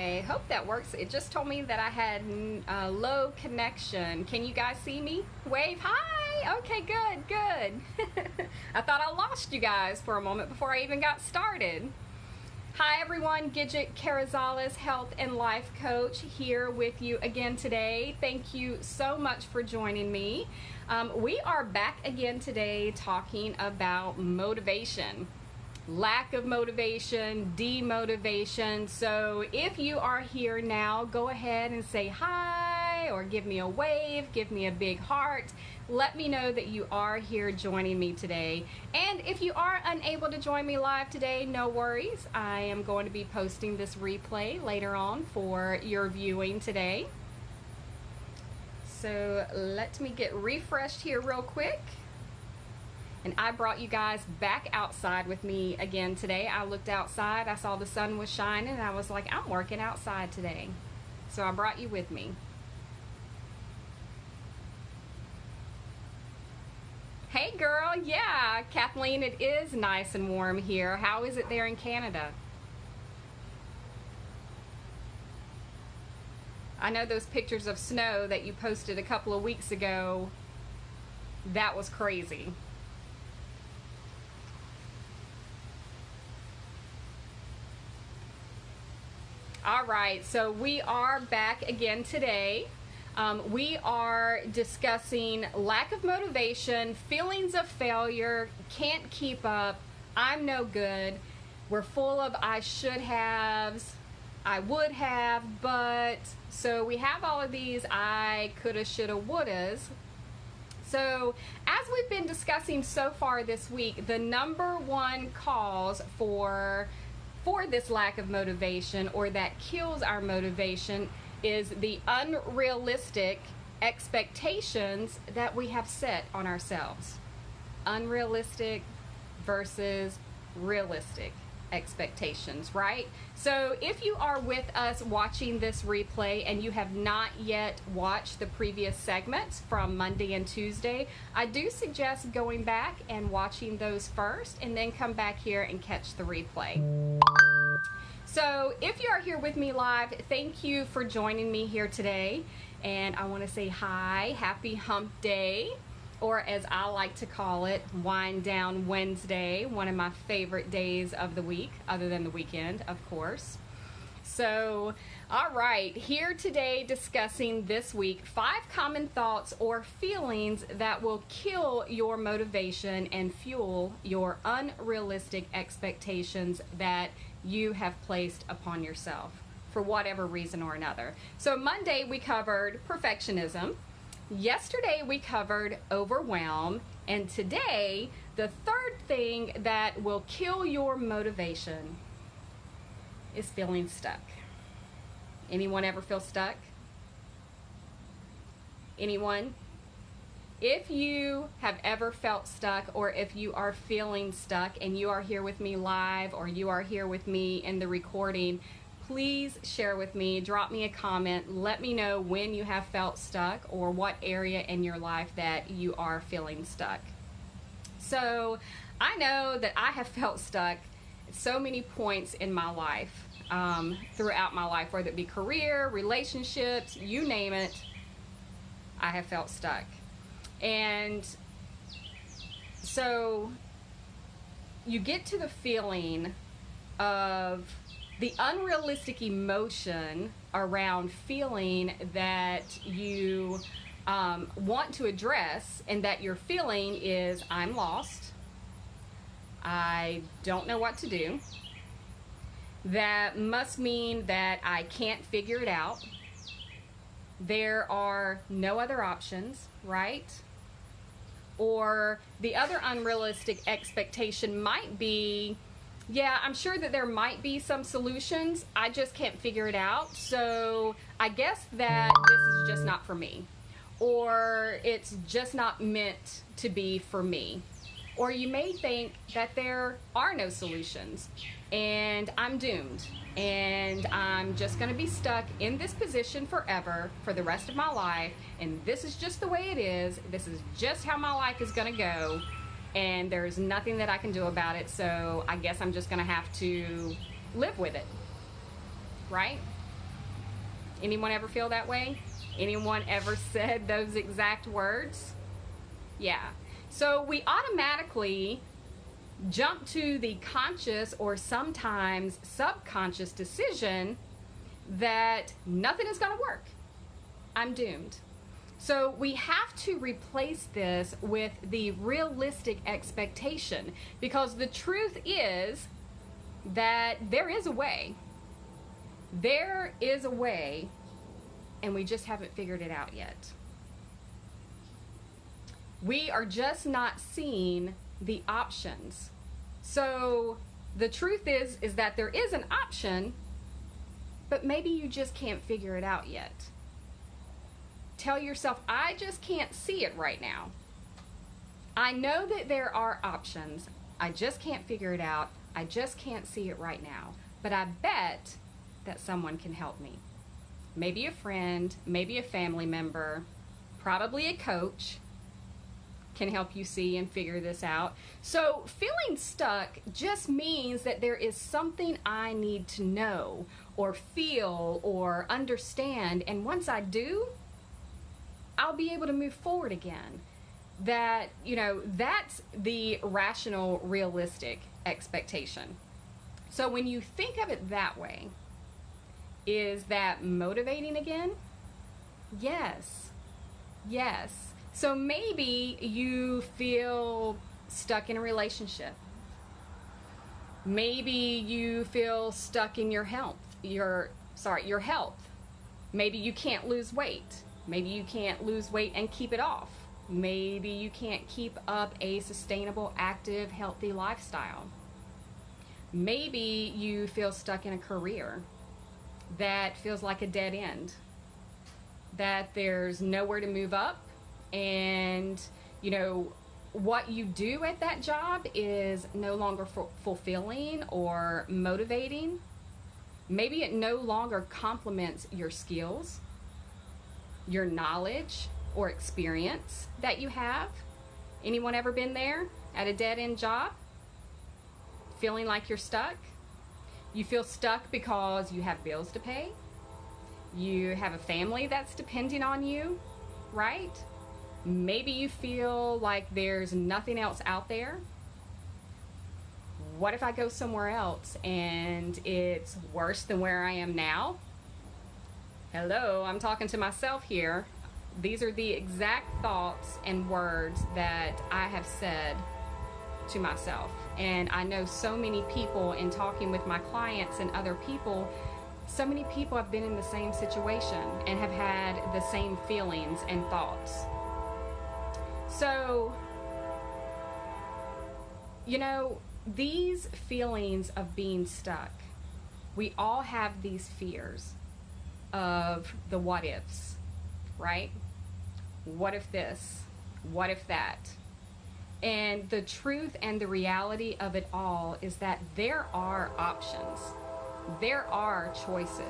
I hope that works. It just told me that I had a low connection. Can you guys see me? Wave hi. Okay, good. I thought I lost you guys for a moment before I even got started. Hi everyone, Gidget Carrizales, health and life coach, here with you again today. Thank you so much for joining me. We are back again today talking about motivation. Lack of motivation, demotivation. So if you are here now, go ahead and say hi or give me a wave, give me a big heart. Let me know that you are here joining me today. And if you are unable to join me live today, no worries. I am going to be posting this replay later on for your viewing today. So let me get refreshed here real quick. And I brought you guys back outside with me again today. I looked outside, I saw the sun was shining, and I was like, I'm working outside today. So I brought you with me. Hey girl, yeah, Kathleen, it is nice and warm here. How is it there in Canada? I know those pictures of snow that you posted a couple of weeks ago, that was crazy. All right, so we are back again today. We are discussing lack of motivation, feelings of failure, can't keep up, I'm no good, we're full of I should haves, I would have, but, so we have all of these I coulda, shoulda, wouldas. So as we've been discussing so far this week, the number one cause for this lack of motivation, or that kills our motivation, is the unrealistic expectations that we have set on ourselves. Unrealistic versus realistic expectations, right? So if you are with us watching this replay and you have not yet watched the previous segments from Monday and Tuesday, I do suggest going back and watching those first and then come back here and catch the replay. So if you are here with me live, thank you for joining me here today. And I want to say hi, happy hump day, or as I like to call it, wind down Wednesday, one of my favorite days of the week, other than the weekend, of course. So, all right, here today discussing this week 5 common thoughts or feelings that will kill your motivation and fuel your unrealistic expectations that you have placed upon yourself for whatever reason or another. So Monday we covered perfectionism. Yesterday we covered overwhelm, and today the third thing that will kill your motivation is feeling stuck. Anyone ever feel stuck? Anyone? If you have ever felt stuck, or if you are feeling stuck and you are here with me live, or you are here with me in the recording, please share with me, drop me a comment, let me know when you have felt stuck or what area in your life that you are feeling stuck. So I know that I have felt stuck at so many points in my life, throughout my life, whether it be career, relationships, you name it, I have felt stuck. And so you get to the feeling of the unrealistic emotion around feeling that you want to address, and that your feeling is, I'm lost, I don't know what to do. That must mean that I can't figure it out. There are no other options, right? Or the other unrealistic expectation might be, yeah, I'm sure that there might be some solutions, I just can't figure it out, so I guess that this is just not for me. Or it's just not meant to be for me. Or you may think that there are no solutions and I'm doomed and I'm just going to be stuck in this position forever for the rest of my life, and this is just the way it is, this is just how my life is going to go, and there's nothing that I can do about it, so I guess I'm just going to have to live with it, right? Anyone ever feel that way? Anyone ever said those exact words? Yeah. So we automatically jump to the conscious or sometimes subconscious decision that nothing is going to work. I'm doomed. So we have to replace this with the realistic expectation, because the truth is that there is a way. There is a way, and we just haven't figured it out yet. We are just not seeing the options. So the truth is that there is an option, but maybe you just can't figure it out yet. Tell yourself, I just can't see it right now. I know that there are options. I just can't figure it out. I just can't see it right now. But I bet that someone can help me. Maybe a friend, maybe a family member, probably a coach can help you see and figure this out. So feeling stuck just means that there is something I need to know or feel or understand. And once I do, I'll be able to move forward again. That, that's the rational, realistic expectation. So when you think of it that way, is that motivating again? Yes. Yes. So maybe you feel stuck in a relationship. Maybe you feel stuck in your health. Your health. Maybe you can't lose weight. Maybe you can't lose weight and keep it off. Maybe you can't keep up a sustainable, active, healthy lifestyle. Maybe you feel stuck in a career that feels like a dead end, that there's nowhere to move up, and what you do at that job is no longer fulfilling or motivating. Maybe it no longer complements your skills, your knowledge or experience that you have. Anyone ever been there at a dead-end job? Feeling like you're stuck? You feel stuck because you have bills to pay. You have a family that's depending on you, right? Maybe you feel like there's nothing else out there. What if I go somewhere else and it's worse than where I am now? Hello, I'm talking to myself here. These are the exact thoughts and words that I have said to myself. And I know so many people, in talking with my clients and other people, so many people have been in the same situation and have had the same feelings and thoughts. So, these feelings of being stuck, we all have these fears of the what ifs, right? What if this? What if that? And the truth and the reality of it all is that there are options. There are choices.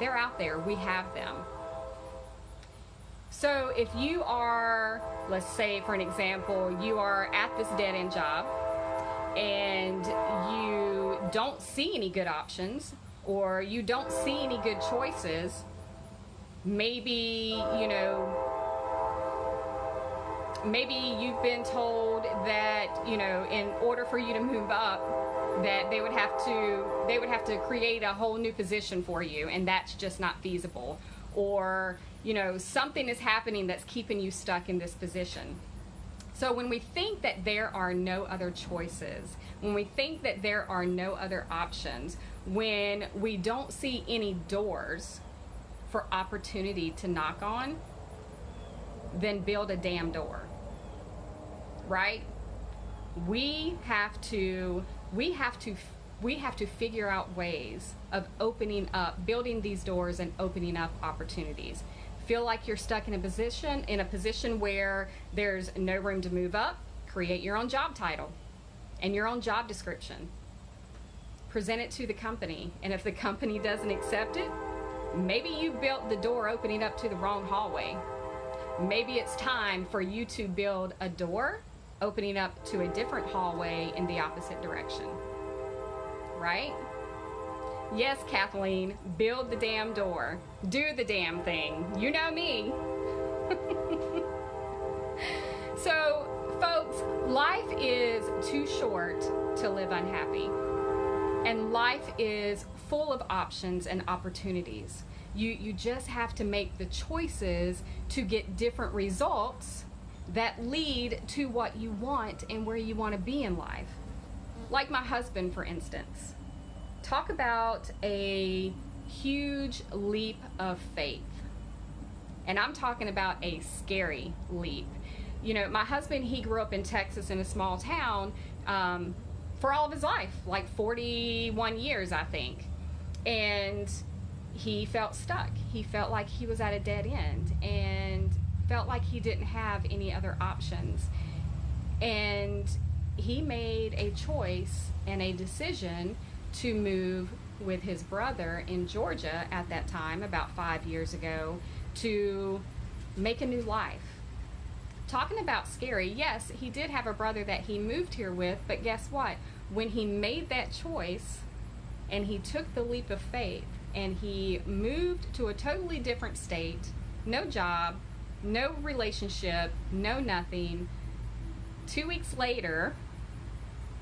They're out there. We have them. So if you are, let's say for an example, you are at this dead-end job and you don't see any good options, or you don't see any good choices, maybe, maybe you've been told that, in order for you to move up, that they would have to create a whole new position for you, and that's just not feasible. Or, something is happening that's keeping you stuck in this position. So when we think that there are no other choices, when we think that there are no other options, when we don't see any doors for opportunity to knock on, then build a damn door, right? We have to figure out ways of opening up, building these doors and opening up opportunities. Feel like you're stuck in a position where there's no room to move up? Create your own job title and your own job description. Present it to the company, and if the company doesn't accept it, maybe you built the door opening up to the wrong hallway. Maybe it's time for you to build a door opening up to a different hallway in the opposite direction, right? Yes, Kathleen, build the damn door. Do the damn thing. You know me. So, folks, life is too short to live unhappy. And life is full of options and opportunities. You just have to make the choices to get different results that lead to what you want and where you want to be in life. Like my husband, for instance. Talk about a huge leap of faith. And I'm talking about a scary leap. You know, my husband, he grew up in Texas in a small town for all of his life, like 41 years, I think. And he felt stuck. He felt like he was at a dead end and felt like he didn't have any other options. And he made a choice and a decision to move with his brother in Georgia at that time, about 5 years ago, to make a new life. Talking about scary, yes, he did have a brother that he moved here with, but guess what? When he made that choice and he took the leap of faith and he moved to a totally different state, no job, no relationship, no nothing, 2 weeks later,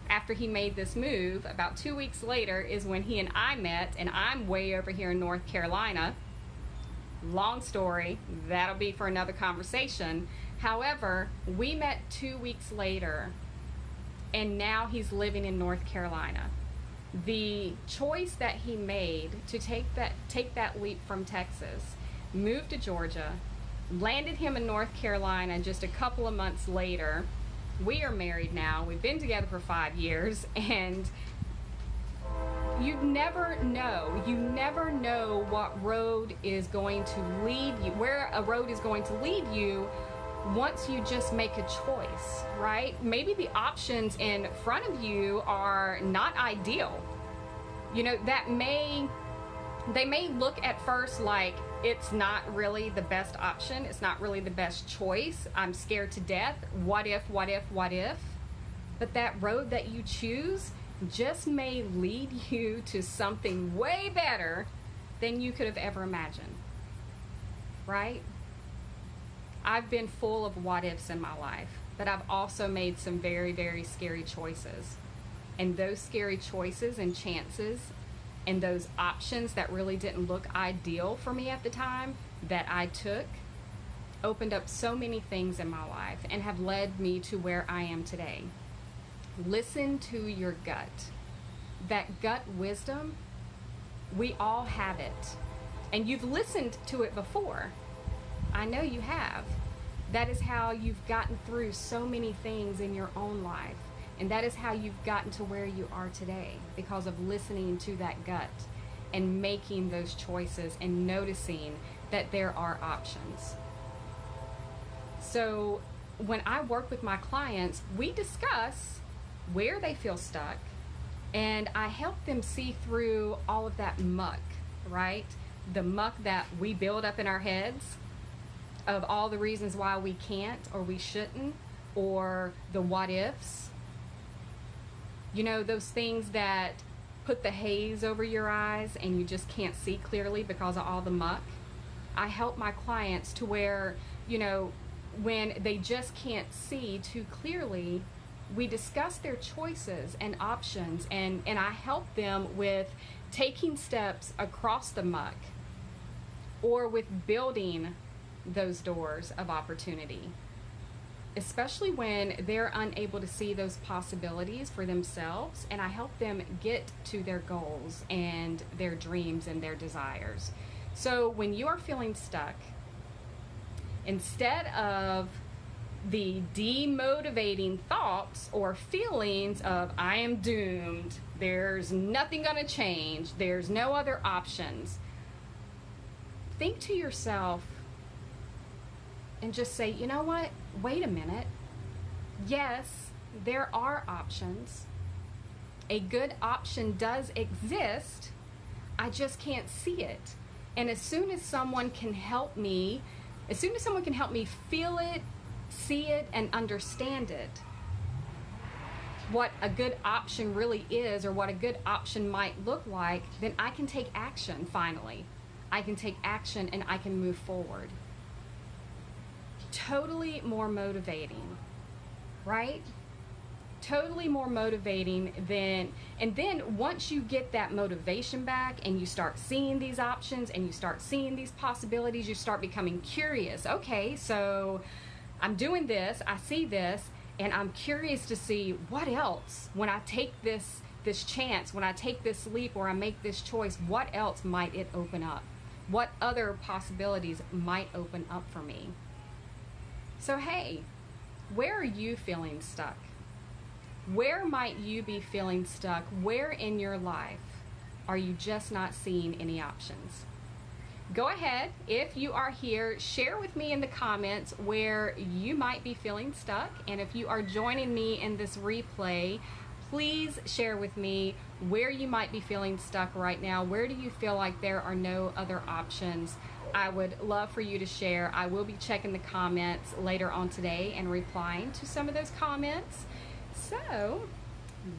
after he made this move, about 2 weeks later is when he and I met, and I'm way over here in North Carolina. Long story, that'll be for another conversation. However, we met 2 weeks later, and now he's living in North Carolina. The choice that he made to take that leap from Texas, move to Georgia, landed him in North Carolina just a couple of months later. We are married now. We've been together for 5 years, and you never know what road is going to lead you, where a road is going to lead you once you just make a choice, right? Maybe the options in front of you are not ideal. You know, they may look at first like it's not really the best option. It's not really the best choice. I'm scared to death. What if? But that road that you choose just may lead you to something way better than you could have ever imagined, right? I've been full of what ifs in my life, but I've also made some very, very scary choices. And those scary choices and chances and those options that really didn't look ideal for me at the time that I took opened up so many things in my life and have led me to where I am today. Listen to your gut. That gut wisdom, we all have it. And you've listened to it before. I know you have. That is how you've gotten through so many things in your own life. And that is how you've gotten to where you are today, because of listening to that gut and making those choices and noticing that there are options. So when I work with my clients, we discuss where they feel stuck, and I help them see through all of that muck, right? The muck that we build up in our heads of all the reasons why we can't or we shouldn't, or the what ifs. You know, those things that put the haze over your eyes and you just can't see clearly because of all the muck. I help my clients to where, you know, when they just can't see too clearly, we discuss their choices and options, and I help them with taking steps across the muck or with building those doors of opportunity, especially when they're unable to see those possibilities for themselves, and I help them get to their goals and their dreams and their desires. So when you are feeling stuck, instead of the demotivating thoughts or feelings of I am doomed, there's nothing going to change, there's no other options, think to yourself and just say, you know what, wait a minute. Yes, there are options. A good option does exist. I just can't see it. And as soon as someone can help me feel it, see it, and understand it, what a good option really is, or what a good option might look like, then I can take action finally. I can take action and I can move forward. Totally more motivating, right? Totally more motivating than, and then once you get that motivation back and you start seeing these options and you start seeing these possibilities, you start becoming curious. Okay, so I'm doing this, I see this, and I'm curious to see what else, when I take this chance, when I take this leap or I make this choice, what else might it open up? What other possibilities might open up for me? So hey, where are you feeling stuck? Where might you be feeling stuck? Where in your life are you just not seeing any options? Go ahead, if you are here, share with me in the comments where you might be feeling stuck. And if you are joining me in this replay, please share with me where you might be feeling stuck right now. Where do you feel like there are no other options? I would love for you to share. I will be checking the comments later on today and replying to some of those comments. So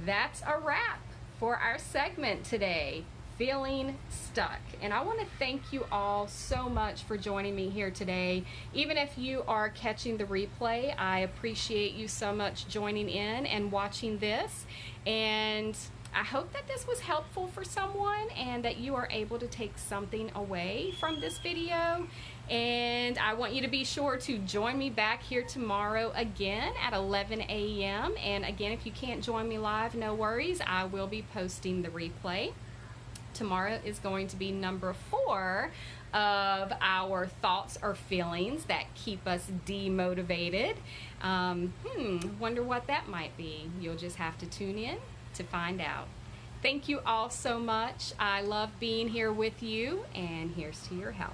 that's a wrap for our segment today, Feeling Stuck. And I want to thank you all so much for joining me here today. Even if you are catching the replay, I appreciate you so much joining in and watching this. And I hope that this was helpful for someone and that you are able to take something away from this video. And I want you to be sure to join me back here tomorrow again at 11 a.m. And again, if you can't join me live, no worries. I will be posting the replay. Tomorrow is going to be number 4 of our thoughts or feelings that keep us demotivated. Wonder what that might be. You'll just have to tune in to find out. Thank you all so much. I love being here with you, and here's to your health.